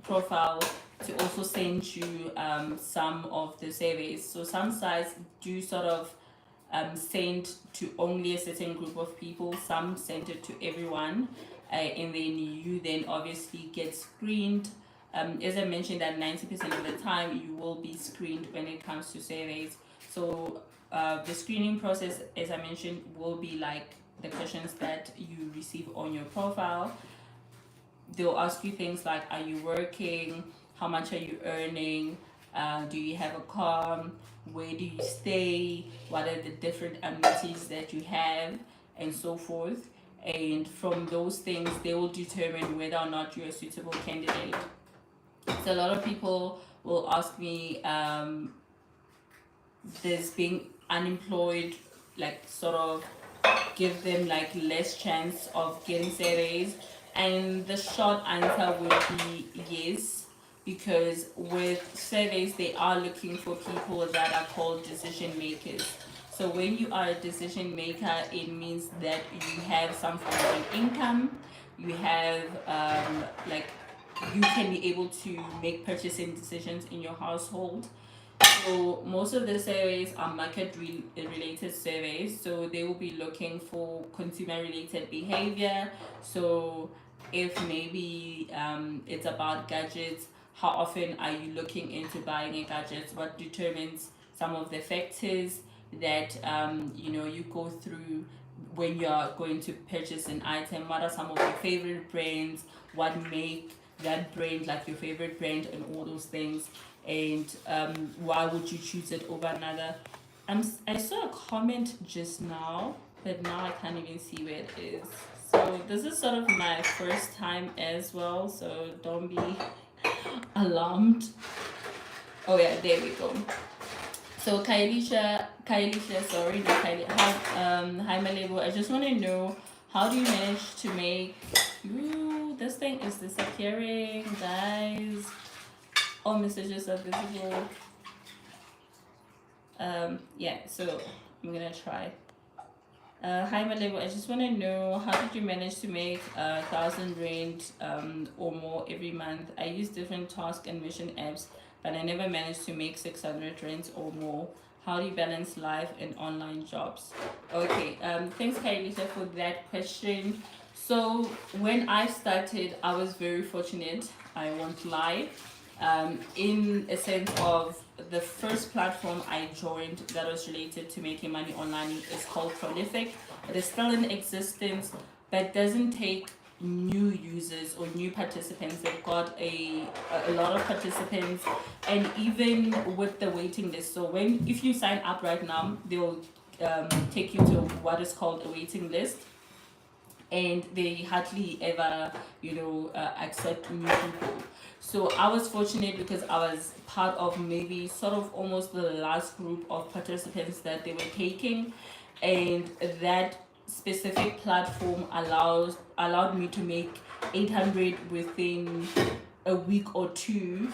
profile to also send you some of the surveys. So some sites do sort of send to only a certain group of people, some send it to everyone, and then you then obviously get screened. As I mentioned, that 90% of the time you will be screened when it comes to surveys. So the screening process, as I mentioned, will be like the questions that you receive on your profile. They'll ask you things like, are you working? How much are you earning? Do you have a car? Where do you stay? What are the different amenities that you have? And so forth. And from those things, they will determine whether or not you're a suitable candidate. So a lot of people will ask me, does being unemployed like sort of give them like less chance of getting surveys? And the short answer would be yes, because with surveys they are looking for people that are called decision makers. So when you are a decision maker, it means that you have some form of an income, you have like you can be able to make purchasing decisions in your household. So most of the surveys are related surveys. So they will be looking for consumer related behavior. So if maybe it's about gadgets, how often are you looking into buying a gadget? What determines some of the factors that you go through when you are going to purchase an item? What are some of your favorite brands? What make that brand like your favorite brand, and all those things? And why would you choose it over another? I saw a comment just now, but now I can't even see where it is. So this is sort of my first time as well, so don't be alarmed. Oh yeah, there we go. So Kailisha, sorry, not Kylie. Hi Malebo. I just want to know, how do you manage to make? Ooh, this thing is disappearing, guys. All messages are visible. Yeah, so I'm gonna try. Hi Malebo, I just want to know, how did you manage to make 1,000 rand or more every month? I use different task and mission apps, but I never managed to make 600 rand or more. How do you balance life and online jobs? Okay, thanks Kailisa for that question. So when I started, I was very fortunate, I won't lie, in a sense of the first platform I joined that was related to making money online is called Prolific. It is still in existence, but doesn't take new users or new participants. They've got a lot of participants, and even with the waiting list. So if you sign up right now, they'll take you to what is called a waiting list, and they hardly ever accept new people. So I was fortunate because I was part of maybe sort of almost the last group of participants that they were taking, and that specific platform allowed me to make 800 within a week or two,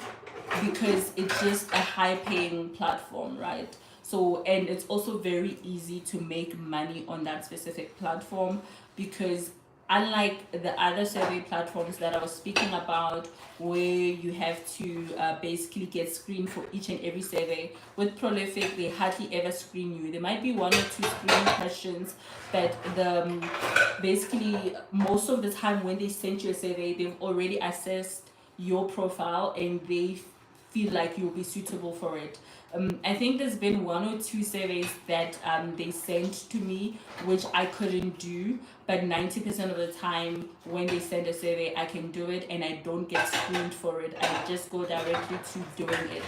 because it's just a high paying platform, right? So, and it's also very easy to make money on that specific platform, because unlike the other survey platforms that I was speaking about, where you have to basically get screened for each and every survey, with Prolific they hardly ever screen you. There might be one or two screening questions, but basically most of the time when they send you a survey, they've already assessed your profile and they feel like you'll be suitable for it. I think there's been one or two surveys that they sent to me which I couldn't do, but 90% of the time when they send a survey, I can do it and I don't get screened for it. I just go directly to doing it.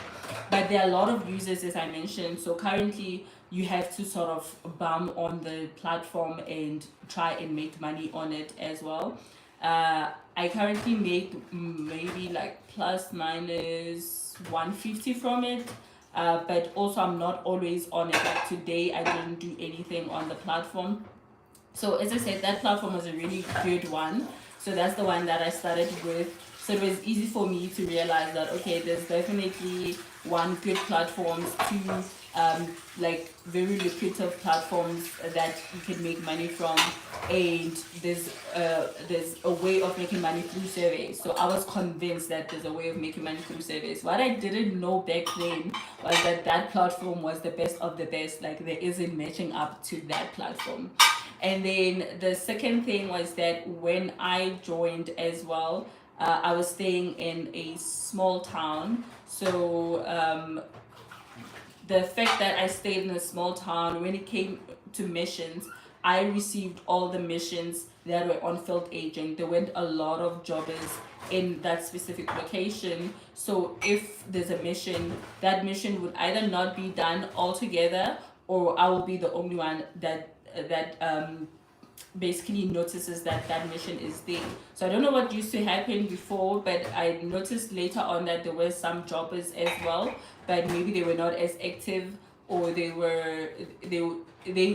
But there are a lot of users, as I mentioned, so currently you have to sort of bum on the platform and try and make money on it as well. I currently make maybe like plus minus 150 from it, but also I'm not always on it. Like today I didn't do anything on the platform. So as I said, that platform was a really good one. So that's the one that I started with. So it was easy for me to realize that, okay, there's definitely one good platform to like very lucrative platforms that you can make money from, and there's a way of making money through surveys. So I was convinced that there's a way of making money through surveys. What I didn't know back then was that that platform was the best of the best. Like there isn't matching up to that platform. And then the second thing was that when I joined as well, I was staying in a small town. So the fact that I stayed in a small town, when it came to missions, I received all the missions that were on field agent. There weren't a lot of jobbers in that specific location. So if there's a mission, that mission would either not be done altogether, or I will be the only one that basically notices that that mission is there. So I don't know what used to happen before, but I noticed later on that there were some jobbers as well, but maybe they were not as active, or they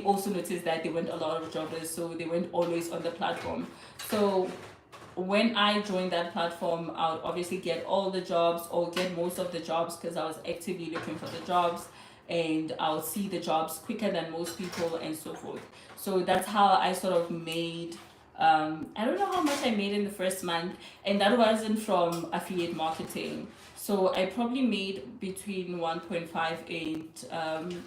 also noticed that there weren't a lot of jobbers, so they weren't always on the platform. So when I joined that platform, I would obviously get all the jobs, or get most of the jobs, because I was actively looking for the jobs, and I'll see the jobs quicker than most people, and so forth. So that's how I sort of made. I don't know how much I made in the first month, and that wasn't from affiliate marketing. So I probably made between 1.5 and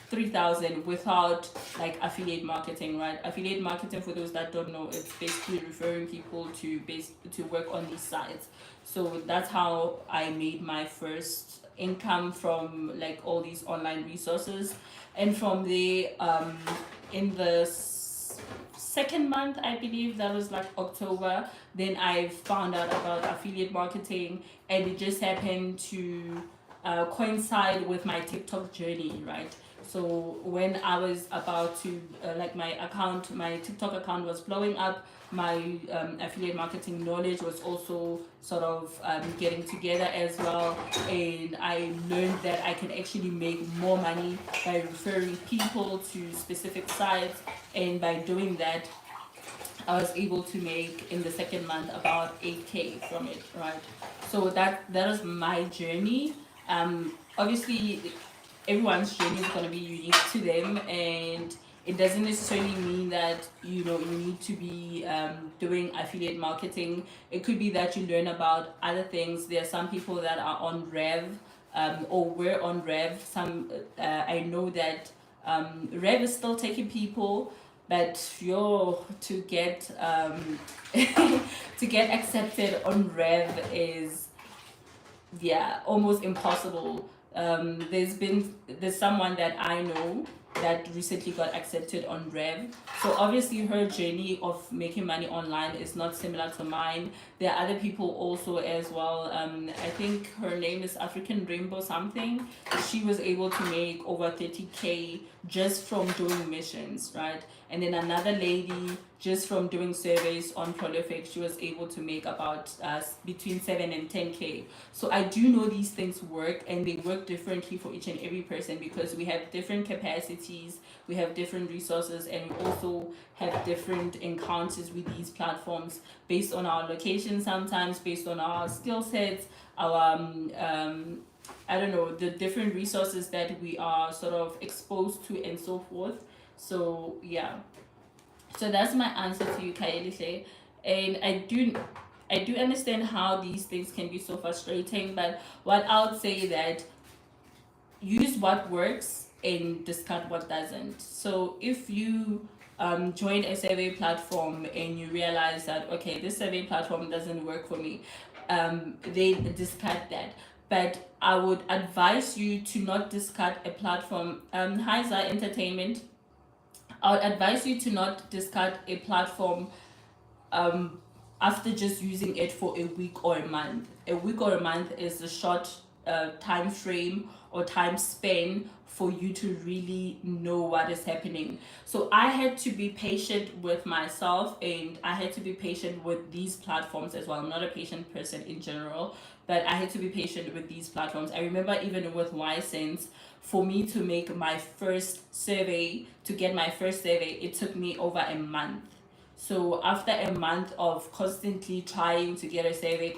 3,000 without like affiliate marketing, right? Affiliate marketing, for those that don't know, it's basically referring people to work on these sites. So that's how I made my first income from like all these online resources. And from the in the second month, I believe that was like October, then I found out about affiliate marketing, and it just happened to coincide with my TikTok journey, right? So when I was about to like my TikTok account was blowing up, my affiliate marketing knowledge was also sort of getting together as well, and I learned that I can actually make more money by referring people to specific sites, and by doing that, I was able to make in the second month about 8K from it, right? So that was my journey. Obviously, everyone's journey is going to be unique to them, and it doesn't necessarily mean that you need to be doing affiliate marketing. It could be that you learn about other things. There are some people that are on Rev, or were on Rev. Some I know that Rev is still taking people, but to get to get accepted on Rev is, yeah, almost impossible. There's someone that I know that recently got accepted on Rev. So obviously her journey of making money online is not similar to mine. There are other people also as well. I think her name is African Rainbow something. She was able to make over 30K just from doing missions, right? And then another lady, just from doing surveys on Prolific, she was able to make about between 7 and 10K. So I do know these things work, and they work differently for each and every person, because we have different capacities, we have different resources, and we also have different encounters with these platforms based on our location, sometimes based on our skill sets, our I don't know, the different resources that we are sort of exposed to, and so forth. So yeah, so that's my answer to you, Kaelishe. And I do understand how these things can be so frustrating, but what I would say that use what works and discard what doesn't. So if you join a survey platform and you realize that, okay, this survey platform doesn't work for me, then discard that. But I would advise you to not discard a platform. Heiser Entertainment, I would advise you to not discard a platform after just using it for a week or a month. A week or a month is a short time frame or time span for you to really know what is happening. So I had to be patient with myself, and I had to be patient with these platforms as well. I'm not a patient person in general, but I had to be patient with these platforms. I remember even with Ysense, for me to make my first survey, to get my first survey, it took me over a month. So after a month of constantly trying to get a survey,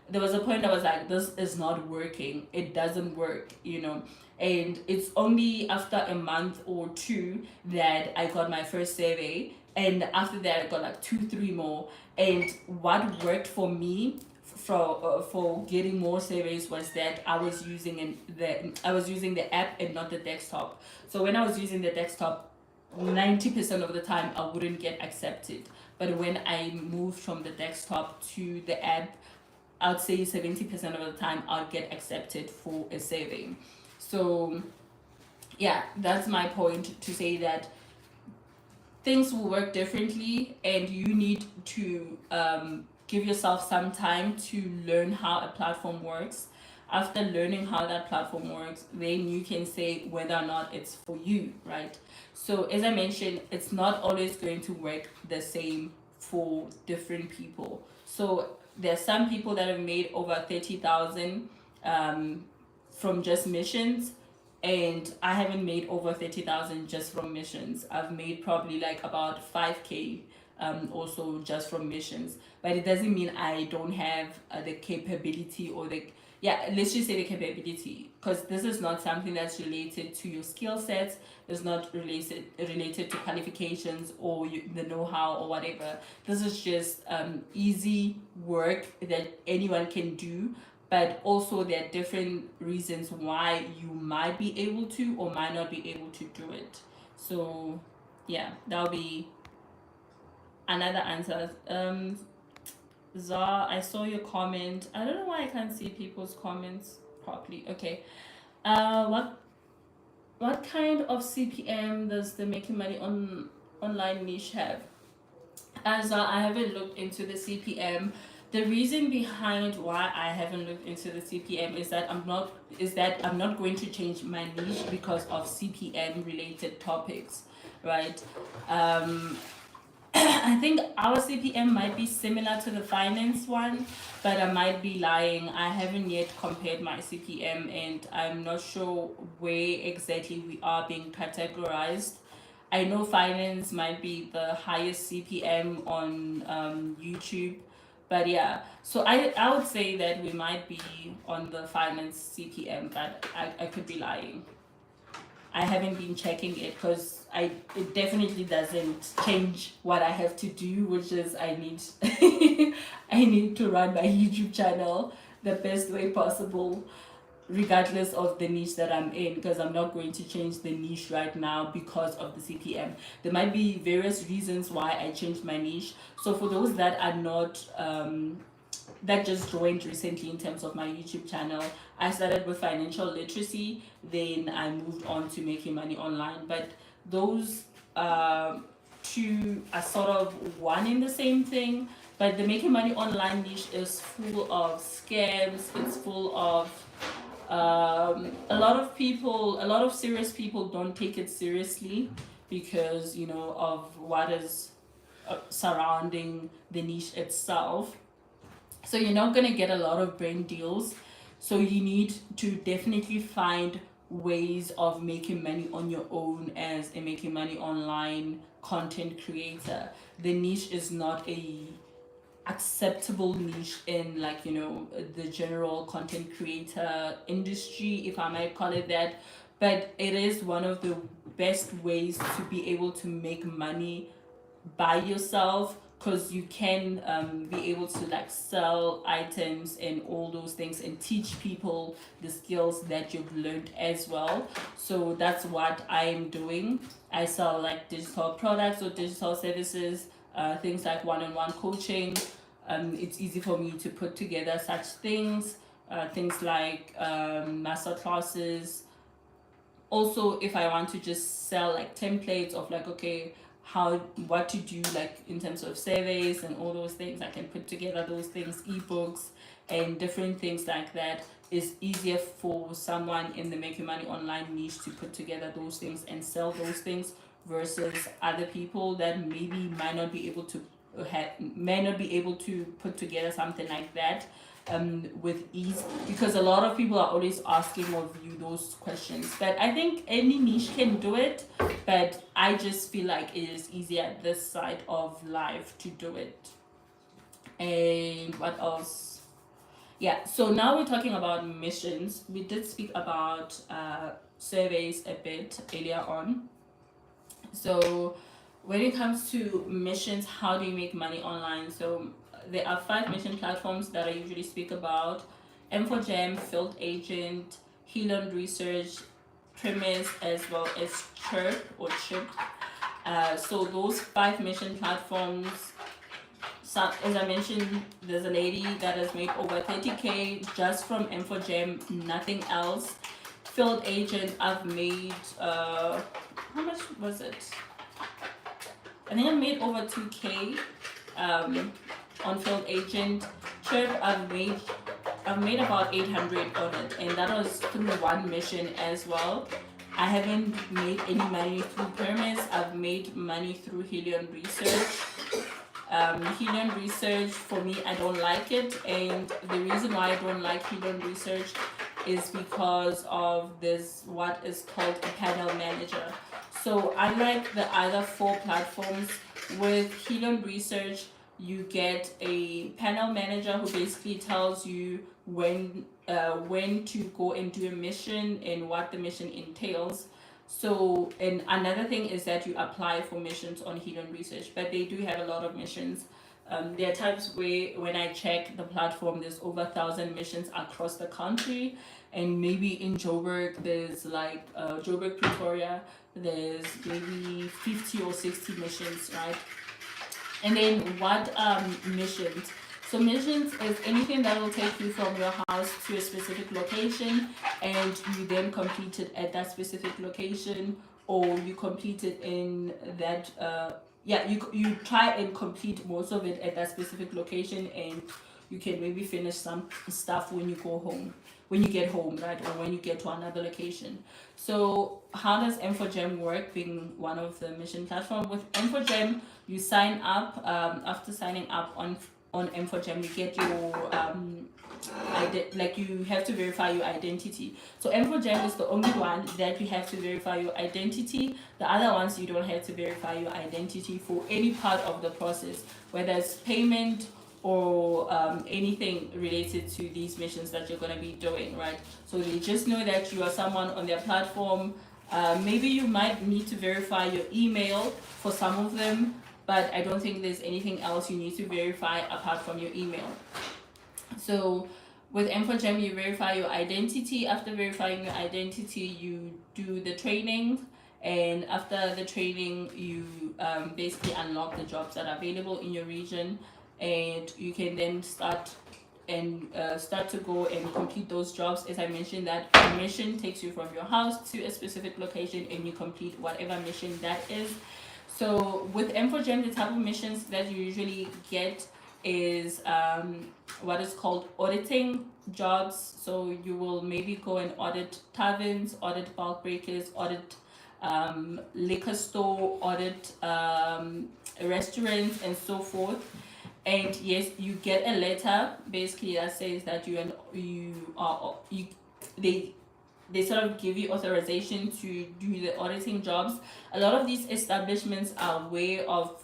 there was a point I was like, this is not working. It doesn't work, you know. And it's only after a month or two that I got my first survey. And after that, I got like two, three more. And what worked for me for getting more surveys was that I was using the app and not the desktop. So when I was using the desktop, 90% of the time I wouldn't get accepted. But when I moved from the desktop to the app, I'd say 70% of the time I'll get accepted for a survey. So yeah, that's my point, to say that things will work differently, and you need to give yourself some time to learn how a platform works. After learning how that platform works, then you can say whether or not it's for you, right? So as I mentioned, it's not always going to work the same for different people. So there's some people that have made over 30,000 from just missions, and I haven't made over 30,000 just from missions. I've made probably like about 5K also just from missions. But it doesn't mean I don't have the capability, or the, yeah, let's just say the capability, because this is not something that's related to your skill sets. It's not related to qualifications or the know-how or whatever. This is just easy work that anyone can do, but also there are different reasons why you might be able to or might not be able to do it. So yeah, that'll be another answer. Zar, I saw your comment. I don't know why I can't see people's comments properly. Okay. What kind of CPM does the making money online niche have? As I haven't looked into the CPM. The reason behind why I haven't looked into the CPM is that I'm not going to change my niche because of CPM related topics, right? I think our CPM might be similar to the finance one, but I might be lying. I haven't yet compared my CPM, and I'm not sure where exactly we are being categorized. I know finance might be the highest CPM on YouTube, but yeah. So I would say that we might be on the finance CPM, but I could be lying. I haven't been checking it because it definitely doesn't change what I have to do, which is I need I need to run my YouTube channel the best way possible, regardless of the niche that I'm in, because I'm not going to change the niche right now because of the CPM. There might be various reasons why I changed my niche. So for those that are not that just joined recently in terms of my YouTube channel, I started with financial literacy, then I moved on to making money online. But those two are sort of one in the same thing. But the making money online niche is full of scams, it's full of a lot of serious people don't take it seriously because, you know, of what is surrounding the niche itself. So you're not going to get a lot of brand deals. So you need to definitely find ways of making money on your own as a making money online content creator. The niche is not a acceptable niche in, like, you know, the general content creator industry, if I might call it that, but it is one of the best ways to be able to make money by yourself, because you can be able to like sell items and all those things and teach people the skills that you've learned as well. So that's what I'm doing. I sell like digital products or digital services, things like one-on-one coaching. It's easy for me to put together such things, things like master classes. Also, if I want to just sell like templates of like, okay, what to do like in terms of surveys and all those things, I can put together those things, ebooks and different things like that. Is easier for someone in the making money online niche to put together those things and sell those things versus other people that maybe might not be able to put together something like that. with ease, because a lot of people are always asking of you those questions. But I think any niche can do it, but I just feel like it is easier this side of life to do it. And what else? Yeah, so now we're talking about missions. We did speak about surveys a bit earlier on. So when it comes to missions, how do you make money online? So there are 5 mission platforms that I usually speak about: Infogem, Field Agent, Helium Research, Premise, as well as Chirp or Chip. So those 5 mission platforms, so as I mentioned, there's a lady that has made over 30K just from Infogem, nothing else. Field Agent, I've made how much was it? I think I made over 2K on Field Agent. Chirp, I've made about 800 on it, and that was through one mission as well. I haven't made any money through Premise. I've made money through Helium Research. Helium Research, for me, I don't like it, and the reason why I don't like Helium Research is because of this, what is called a panel manager. So unlike the other 4 platforms, with Helium Research you get a panel manager who basically tells you when to go and do a mission and what the mission entails. So, and another thing is that you apply for missions on Helium Research, but they do have a lot of missions. There are times where when I check the platform, there's over 1,000 missions across the country, and maybe in Joburg there's like Joburg, Pretoria, there's maybe 50 or 60 missions, right? And then what missions? So missions is anything that will take you from your house to a specific location, and you then complete it at that specific location, or you complete it in that you try and complete most of it at that specific location, and you can maybe finish some stuff when you go home, when you get home, right, or when you get to another location. So how does Infogem work, being one of the mission platform? With Infogem, you sign up. After signing up on Infogem, you get your like you have to verify your identity. So Infogem is the only one that you have to verify your identity. The other ones you don't have to verify your identity for any part of the process, whether it's payment or anything related to these missions that you're going to be doing, right? So they just know that you are someone on their platform. Maybe you might need to verify your email for some of them, but I don't think there's anything else you need to verify apart from your email. So with Infogem, you verify your identity. After verifying your identity, you do the training, and after the training, you basically unlock the jobs that are available in your region, and you can then start to go and complete those jobs. As I mentioned, that mission takes you from your house to a specific location, and you complete whatever mission that is. So with Infogem, the type of missions that you usually get is what is called auditing jobs. So you will maybe go and audit taverns, audit bulk breakers, audit liquor store, audit restaurants, and so forth. And yes, you get a letter basically that says that they sort of give you authorization to do the auditing jobs. A lot of these establishments are aware of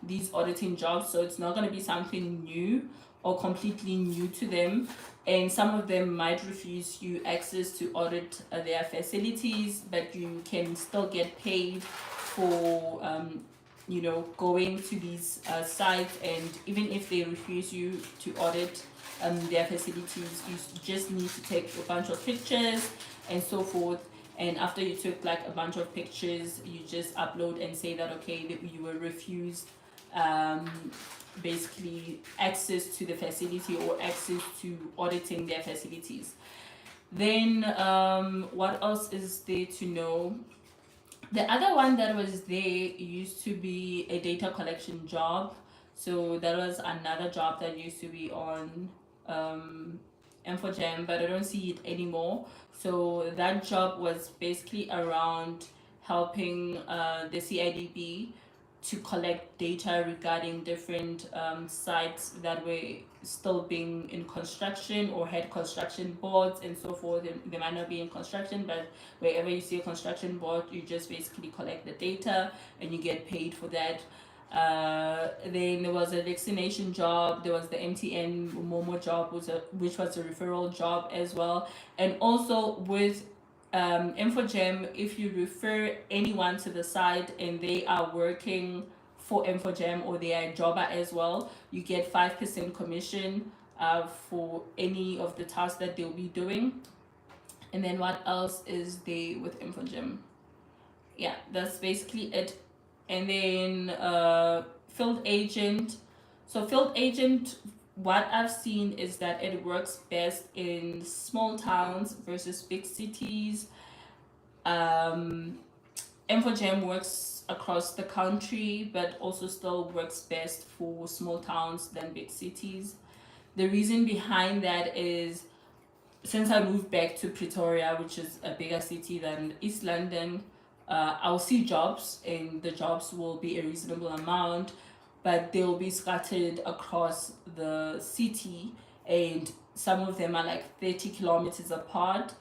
these auditing jobs, so it's not going to be something new or completely new to them, and some of them might refuse you access to audit their facilities, but you can still get paid for going to these sites. And even if they refuse you to audit their facilities, you just need to take a bunch of pictures and so forth. And after you took like a bunch of pictures, you just upload and say that okay, that you were refused basically access to the facility or access to auditing their facilities. Then what else is there to know? The other one that was there used to be a data collection job. So that was another job that used to be on Infogem, but I don't see it anymore. So that job was basically around helping the CIDB to collect data regarding different sites that were still being in construction or had construction boards and so forth. They might not be in construction, but wherever you see a construction board, you just basically collect the data and you get paid for that. Then there was a vaccination job, there was the MTN Momo job, which was a referral job as well. And also with Infogem, if you refer anyone to the site and they are working for Infogem or they are a jobber as well, you get 5% commission for any of the tasks that they'll be doing. And then what else is there with Infogem? Yeah, that's basically it. And then field agent. So field agent, what I've seen is that it works best in small towns versus big cities. Infogem works across the country, but also still works best for small towns than big cities. The reason behind that is since I moved back to Pretoria, which is a bigger city than East London, I'll see jobs and the jobs will be a reasonable amount, but they'll be scattered across the city and some of them are like 30 kilometers apart.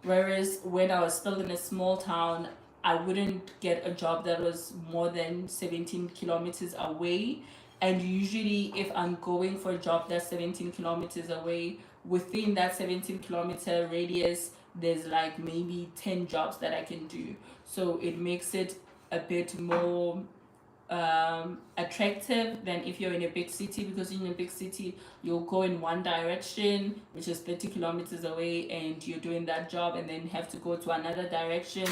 Whereas when I was still in a small town, I wouldn't get a job that was more than 17 kilometers away. And usually, if I'm going for a job that's 17 kilometers away, within that 17 kilometer radius, there's like maybe 10 jobs that I can do. So it makes it a bit more attractive than if you're in a big city, because in a big city you'll go in one direction, which is 30 kilometers away, and you're doing that job, and then have to go to another direction,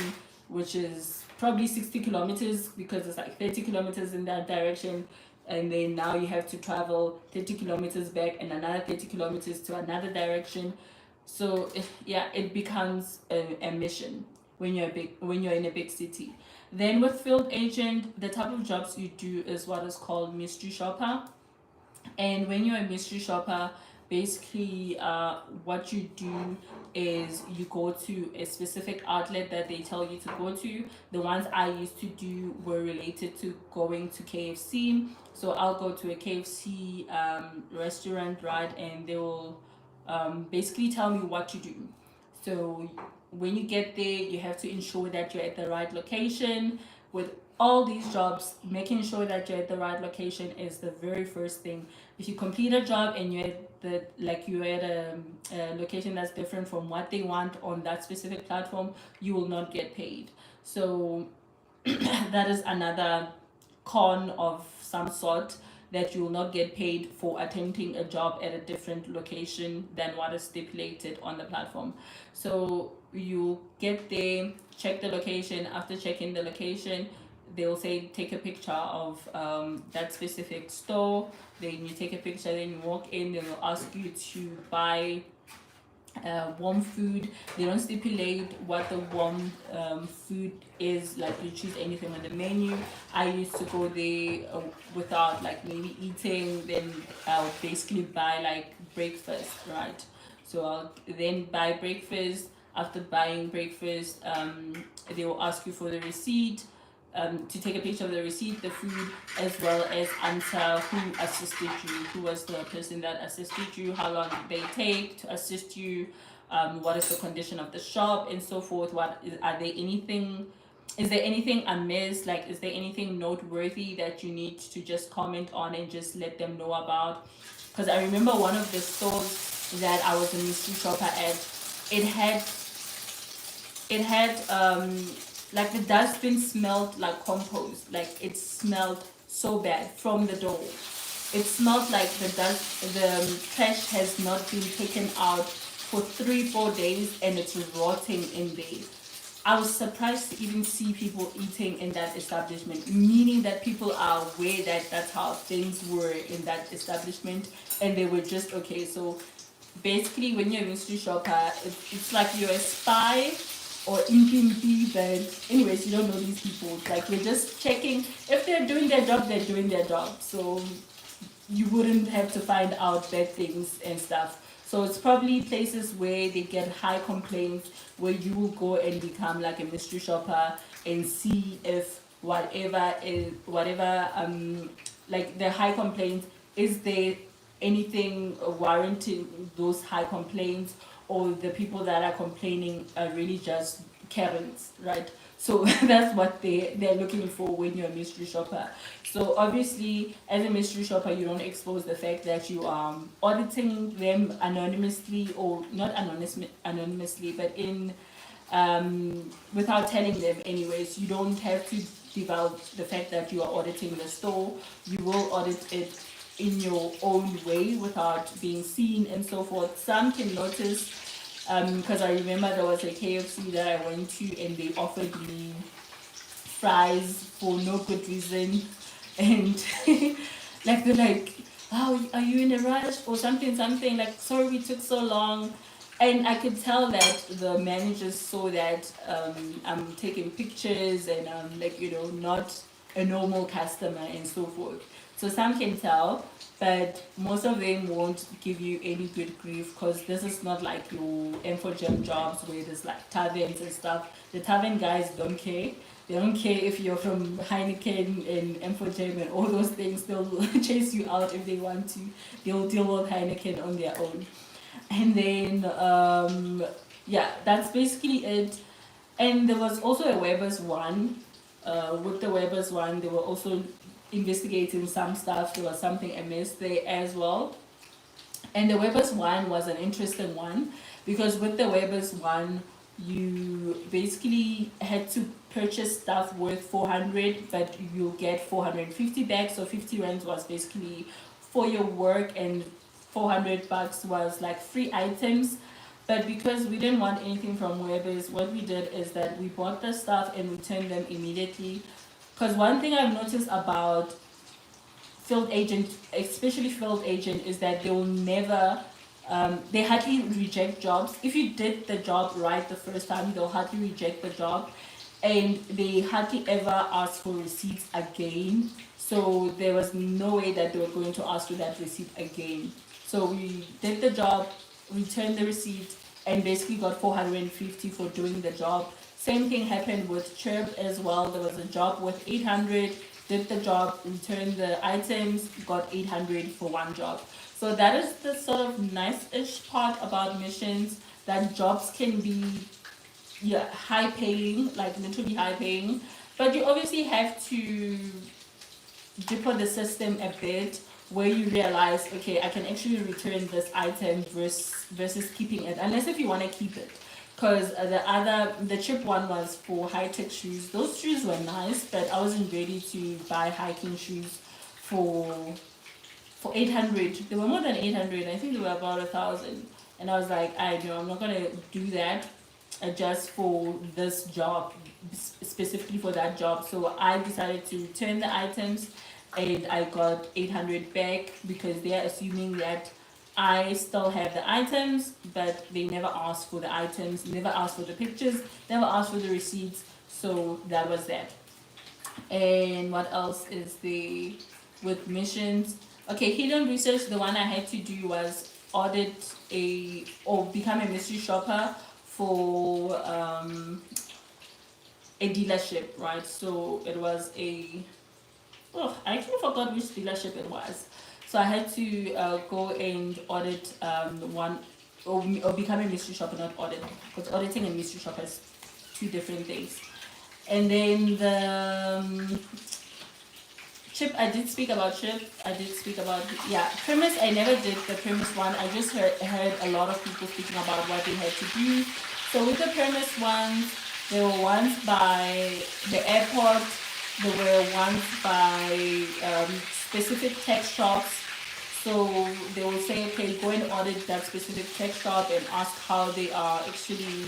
which is probably 60 kilometers, because it's like 30 kilometers in that direction, and then now you have to travel 30 kilometers back and another 30 kilometers to another direction. So it becomes a mission when you're in a big city. Then with field agent, the type of jobs you do is what is called mystery shopper. And when you're a mystery shopper, basically what you do is you go to a specific outlet that they tell you to go to. The ones I used to do were related to going to KFC. So I'll go to a KFC restaurant, right, and they will basically tell me what to do. So when you get there, you have to ensure that you're at the right location. With all these jobs, making sure that you're at the right location is the very first thing. If you complete a job and you're at a location that's different from what they want on that specific platform, you will not get paid. So that is another con of some sort, that you will not get paid for attempting a job at a different location than what is stipulated on the platform. So you get there, check the location. After checking the location, they'll say take a picture of that specific store. Then you take a picture, then you walk in, they'll ask you to buy warm food. They don't stipulate what the warm food is, like you choose anything on the menu. I used to go there without like maybe eating, then I'll basically buy like breakfast, right? So I'll then buy breakfast. After buying breakfast, they will ask you for the receipt, to take a picture of the receipt, the food, as well as answer who assisted you, who was the person that assisted you, how long did they take to assist you, what is the condition of the shop, and so forth. Is there anything amiss, like is there anything noteworthy that you need to just comment on and just let them know about? Because I remember one of the stores that I was a mystery shopper at, it had like the dustbin smelled like compost. Like it smelled so bad from the door. It smelled like the trash has not been taken out for 3-4 days and it's rotting in there. I was surprised to even see people eating in that establishment, meaning that people are aware that that's how things were in that establishment and they were just okay. So basically, when you're a mystery shopper, it's like you're a spy or impimpi, but anyways, you don't know these people. It's like you're just checking if they're doing their job, they're doing their job. So you wouldn't have to find out bad things and stuff. So it's probably places where they get high complaints, where you will go and become like a mystery shopper and see if whatever like the high complaints, is there anything warranting those high complaints, or the people that are complaining are really just Karens, right? So that's what they're looking for when you're a mystery shopper. So obviously, as a mystery shopper, you don't expose the fact that you are auditing them anonymously, or not anonymously, but in without telling them anyways. You don't have to divulge the fact that you are auditing the store. You will audit it in your own way without being seen and so forth. Some can notice, because I remember there was a KFC that I went to and they offered me fries for no good reason, and like they're like, "Oh, are you in a rush or something? Something like, sorry we took so long." And I could tell that the managers saw that I'm taking pictures and I'm like, not a normal customer and so forth. So some can tell, but most of them won't give you any good grief, because this is not like your Infogem jobs where there's like taverns and stuff. The tavern guys don't care. They don't care if you're from Heineken and Infogem and all those things. They'll chase you out if they want to. They'll deal with Heineken on their own. And then yeah, that's basically it. And there was also a Weber's one. With the Weber's one, they were also investigating some stuff. There was something amiss there as well. And the Weber's one was an interesting one, because with the Weber's one, you basically had to purchase stuff worth 400, but you get 450 back. So 50 rand was basically for your work, and 400 bucks was like free items. But because we didn't want anything from Weber's, what we did is that we bought the stuff and returned them immediately. Because one thing I've noticed about field agent, especially field agent, is that they will never, they hardly reject jobs. If you did the job right the first time, they'll hardly reject the job, and they hardly ever ask for receipts again. So there was no way that they were going to ask for that receipt again. So we did the job, returned the receipt, and basically got 450 for doing the job. Same thing happened with Chirp as well. There was a job with 800, did the job, returned the items, got 800 for one job. So that is the sort of nice-ish part about missions, that jobs can be high paying, like literally high paying, but you obviously have to deploy the system a bit, where you realize, okay, I can actually return this item versus keeping it, unless if you want to keep it. Because the chip one was for high-tech shoes. Those shoes were nice, but I wasn't ready to buy hiking shoes for 800. They were more than 800. I think they were about 1,000. And I was like, I know I'm not gonna do that just for this job, specifically for that job. So I decided to return the items, and I got 800 back, because they're assuming that I still have the items, but they never asked for the items, never asked for the pictures, never asked for the receipts. So that was that. And what else is the with missions? Okay, hidden research. The one I had to do was audit or become a mystery shopper for a dealership, right? So it was I actually forgot which dealership it was. So I had to go and audit one, or become a mystery shopper, not audit, because auditing and mystery shopper is two different things. And then the chip, I did speak about chip. I did speak about, premise. I never did the premise one. I just heard a lot of people speaking about what they had to do. So with the premise ones, there were ones by the airport. There were ones by specific tech shops. So they will say, okay, go and audit that specific tech shop and ask how they are actually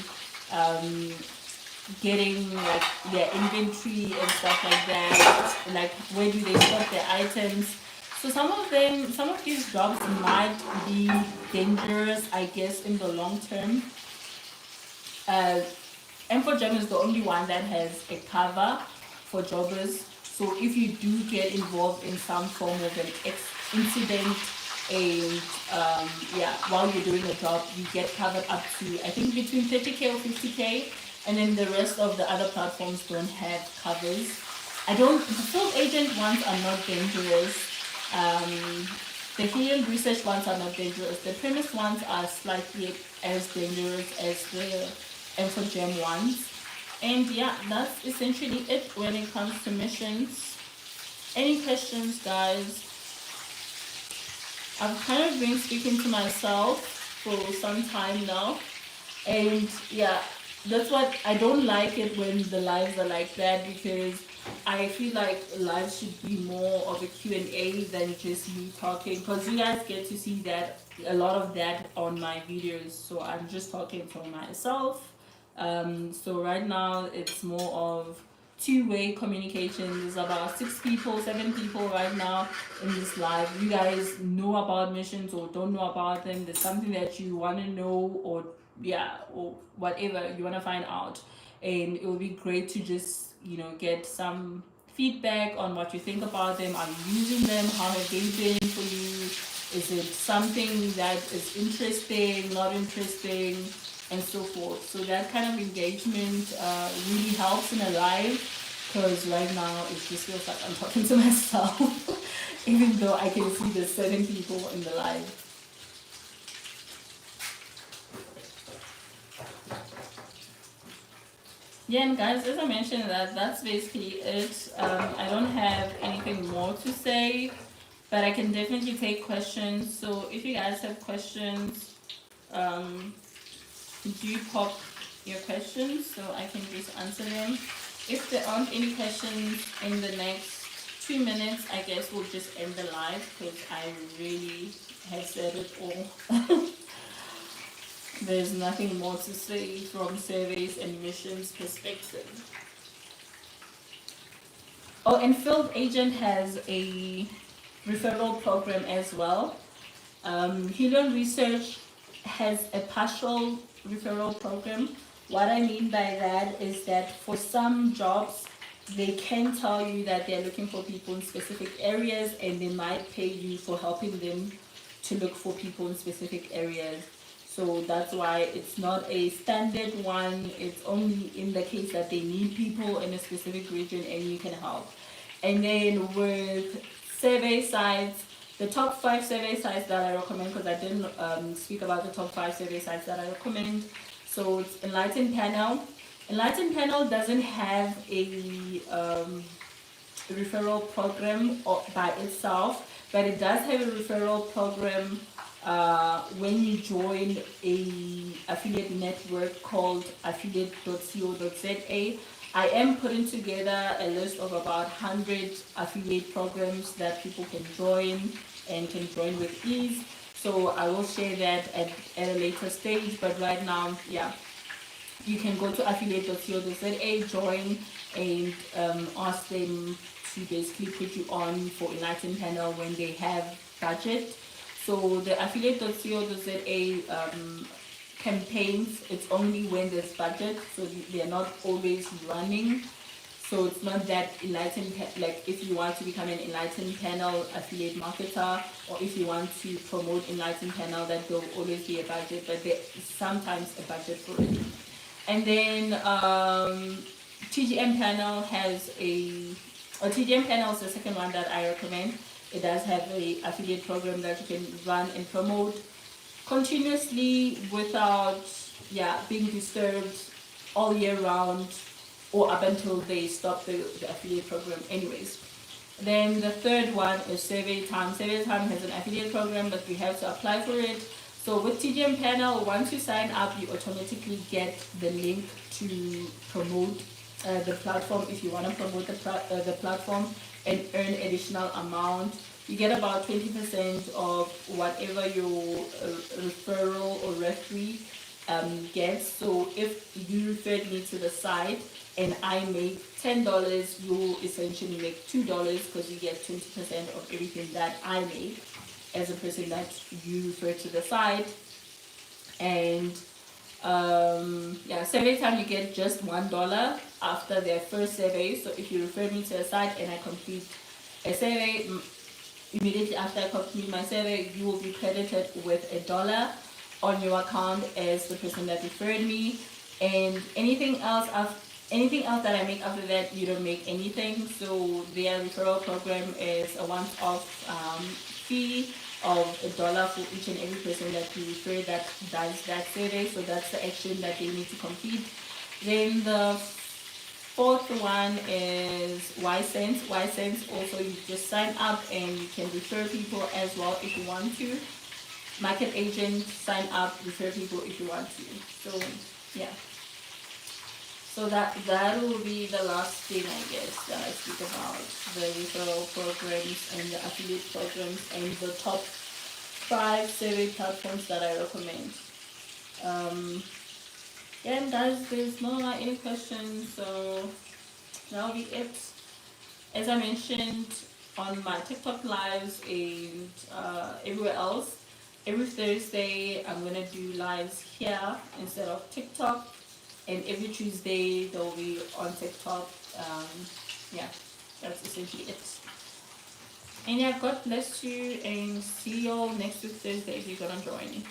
getting like their inventory and stuff like that. Like, where do they stock their items? So some of these jobs might be dangerous, I guess, in the long term. Infogem is the only one that has a cover for jobbers. So if you do get involved in some form of an incident, and while you're doing a job, you get covered up to, I think, between 30K or 50K, and then the rest of the other platforms don't have covers. the field agent ones are not dangerous. The helium research ones are not dangerous. The premise ones are slightly as dangerous as the Infogem ones. And yeah, that's essentially it when it comes to missions. Any questions, guys? I've kind of been speaking to myself for some time now. And yeah, that's what I don't like it when the lives are like that, because I feel like lives should be more of a Q&A than just me talking, because you guys get to see that a lot of that on my videos. So I'm just talking to myself. So right now it's more of two-way communication. There's about 6 people, 7 people right now in this live. You guys know about missions or don't know about them. There's something that you want to know, or yeah, or whatever you want to find out, and it will be great to just get some feedback on what you think about them. Are you using them? How have they been for you? Is it something that is interesting, not interesting, and so forth? So that kind of engagement really helps in a live, because right now it just feels like I'm talking to myself even though I can see the 7 people in the live. Yeah, and guys, as I mentioned, that's basically it. I don't have anything more to say, but I can definitely take questions. So if you guys have questions, do pop your questions so I can just answer them. If there aren't any questions in the next 2 minutes, I guess we'll just end the live, because I really have said it all. There's nothing more to say from surveys and missions perspective. Oh, and Field Agent has a referral program as well. Helium Research has a partial referral program. What I mean by that is that for some jobs, they can tell you that they're looking for people in specific areas, and they might pay you for helping them to look for people in specific areas. So that's why it's not a standard one. It's only in the case that they need people in a specific region and you can help. And then with survey sites, the top 5 survey sites that I recommend, because I didn't speak about the top 5 survey sites that I recommend. So it's Enlightened Panel. Enlightened Panel doesn't have a referral program by itself, but it does have a referral program when you join a affiliate network called affiliate.co.za. I am putting together a list of about 100 affiliate programs that people can join and can join with ease. So I will share that at a later stage, but right now, yeah, you can go to affiliate.co.za, join, and ask them to basically put you on for Enlightened Panel when they have budget. So the affiliate.co.za campaigns, it's only when there's budget, so they're not always running. So it's not that Enlightened, like if you want to become an Enlightened Panel affiliate marketer, or if you want to promote Enlightened Panel, that there'll always be a budget, but there's sometimes a budget for it. And then TGM Panel has TGM Panel is the second one that I recommend. It does have a affiliate program that you can run and promote continuously without being disturbed all year round, or up until they stop the affiliate program anyways. Then the third one is Survey Time. Survey Time has an affiliate program, but you have to apply for it. So with TGM Panel, once you sign up, you automatically get the link to promote the platform if you want to promote the platform and earn additional amount. You get about 20% of whatever your referral or referee gets. So if you referred me to the site and I make $10, you essentially make $2, because you get 20% of everything that I make as a person that you refer to the site. And survey time, you get just $1 after their first survey. So if you refer me to a site and I complete a survey, immediately after I complete my survey, you will be credited with $1 on your account as the person that referred me. And anything else Anything else that I make after that, you don't make anything. So their referral program is a once-off fee of $1 for each and every person that you refer that does that survey. So that's the action that they need to complete. Then the fourth one is Y-Sense. Y-Sense also, you just sign up and you can refer people as well if you want to. Market agent, sign up, refer people if you want to. So yeah. So that will be the last thing, I guess, that I speak about the referral programs and the affiliate programs and the top 5 survey platforms that I recommend. Yeah, and guys, there's no any questions, so that'll be it. As I mentioned on my TikTok lives and everywhere else, every Thursday I'm gonna do lives here instead of TikTok, and every Tuesday they'll be on TikTok. Yeah, that's essentially it. And yeah, God bless you, and see you all next week Thursday if you're gonna join me.